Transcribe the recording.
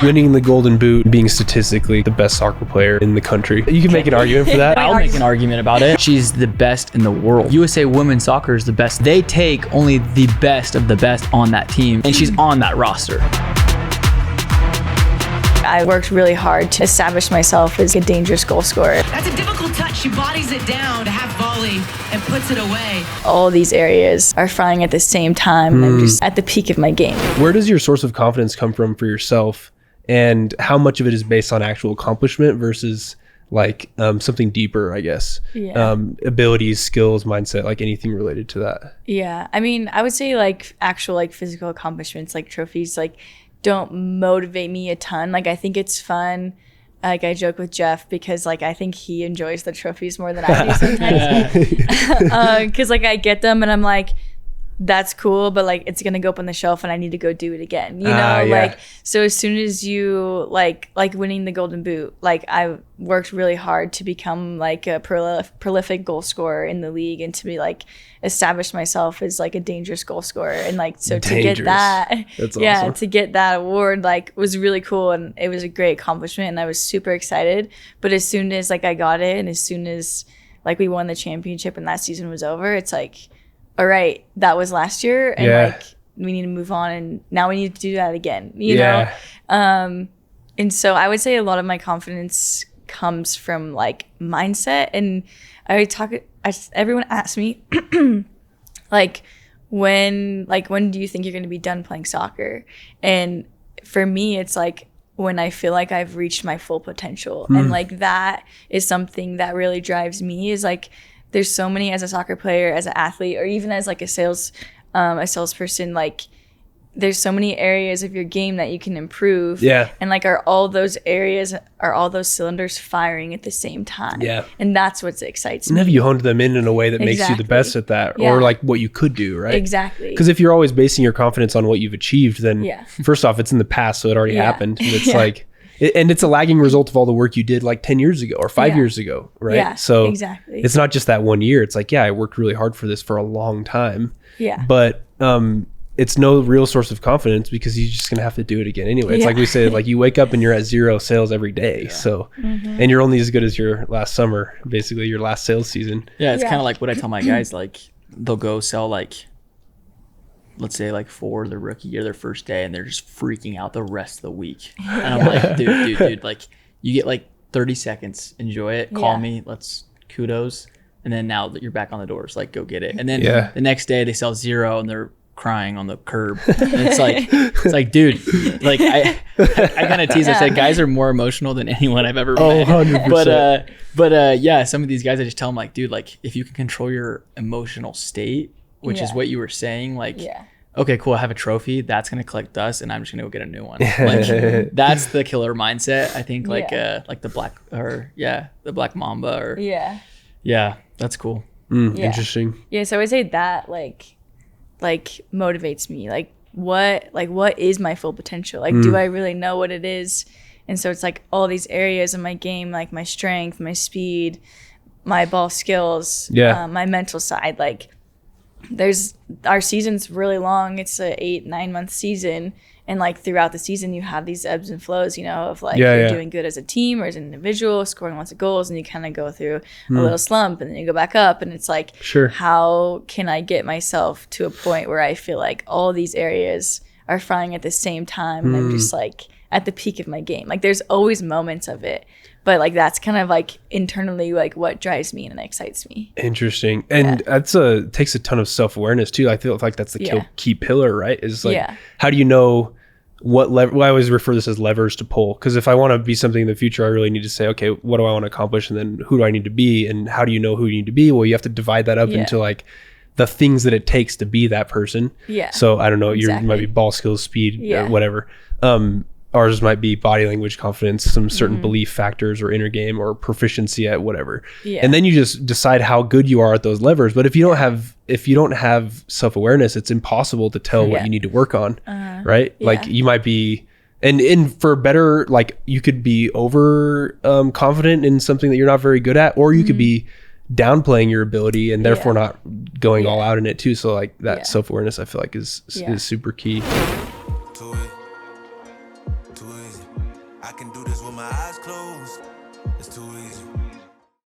winning the Golden Boot, being statistically the best soccer player in the country. You can make an argument for that. I'll make an argument about it. She's the best in the world. USA women's soccer is the best. They take only the best of the best on that team, and she's on that roster. I worked really hard to establish myself as a dangerous goal scorer. That's a difficult touch. She bodies it down to half volley and puts it away. All these areas are firing at the same time, and I'm just at the peak of my game. Where does your source of confidence come from for yourself, and how much of it is based on actual accomplishment versus like something deeper, I guess? Abilities, skills, mindset, like anything related to that? Yeah, I mean, I would say like actual like physical accomplishments, like trophies, like don't motivate me a ton. Like I think it's fun. Like I joke with Jeff because like I think he enjoys the trophies more than I do sometimes. Because like I get them and I'm like, that's cool, but like it's gonna go up on the shelf and I need to go do it again, you know? Like so as soon as you like winning the Golden Boot, like I worked really hard to become like a prolific goal scorer in the league and to be like establish myself as like a dangerous goal scorer, and like so to get that awesome. To get that award like was really cool, and it was a great accomplishment and I was super excited. But as soon as like I got it and as soon as like we won the championship and that season was over, it's like, all right, that was last year and like we need to move on and now we need to do that again, you know? And so I would say a lot of my confidence comes from like mindset. And everyone asks me like when do you think you're going to be done playing soccer? And for me, it's like when I feel like I've reached my full potential. And like that is something that really drives me, is like there's so many, as a soccer player, as an athlete, or even as like a salesperson, like there's so many areas of your game that you can improve. And like are all those cylinders firing at the same time? And that's what excites me. And have you honed them in a way that makes you the best at that, or like what you could do, right? Exactly. Because if you're always basing your confidence on what you've achieved, then first off, it's in the past, so it already happened. And it's like, and it's a lagging result of all the work you did like 10 years ago or 5 years ago, right? So exactly. It's not just that 1 year. It's like, I worked really hard for this for a long time. But it's no real source of confidence because you're just going to have to do it again anyway. It's like we said, like you wake up and you're at 0 sales every day. So, and you're only as good as your last summer, basically your last sales season. It's kind of like what I tell my guys, like they'll go sell like, let's say like for the rookie year, their first day, and they're just freaking out the rest of the week. And I'm like, dude, like you get like 30 seconds, enjoy it, call me, let's kudos. And then now that you're back on the doors, like go get it. And then the next day they sell 0 and they're crying on the curb. And it's like, dude, like I kind of tease. I said, guys are more emotional than anyone I've ever met. 100%. But yeah, some of these guys, I just tell them like, dude, like if you can control your emotional state, which is what you were saying, like, okay, cool, I have a trophy, that's gonna collect dust and I'm just gonna go get a new one. Like that's the killer mindset, I think. Like the black, or the black mamba, or that's cool. Interesting. So I would say that like motivates me. Like what is my full potential? Like do I really know what it is? And so it's like all these areas of my game, like my strength, my speed, my ball skills, my mental side, like our season's really long. It's a 8-9 month season, and like throughout the season you have these ebbs and flows, you know, of like you're doing good as a team or as an individual, scoring lots of goals, and you kind of go through a little slump and then you go back up, and it's like how can I get myself to a point where I feel like all these areas are firing at the same time and I'm just like at the peak of my game. Like there's always moments of it, but like that's kind of like internally like what drives me and excites me. Interesting. And takes a ton of self-awareness too. I feel like that's the key pillar, right? Is like how do you know what I always refer this as levers to pull, because if I want to be something in the future, I really need to say, okay, what do I want to accomplish, and then who do I need to be, and how do you know who you need to be? Well, you have to divide that up into like the things that it takes to be that person. So I don't know, you might be ball skills, speed, or whatever. Ours might be body language, confidence, some certain belief factors or inner game or proficiency at whatever. And then you just decide how good you are at those levers. But if you don't have self-awareness, it's impossible to tell what you need to work on, right? Like you might be, and for better, like you could be over confident in something that you're not very good at, or you could be downplaying your ability and therefore not going all out in it too. So like that self-awareness, I feel like is super key. Too easy. I can do this with my eyes closed. It's too easy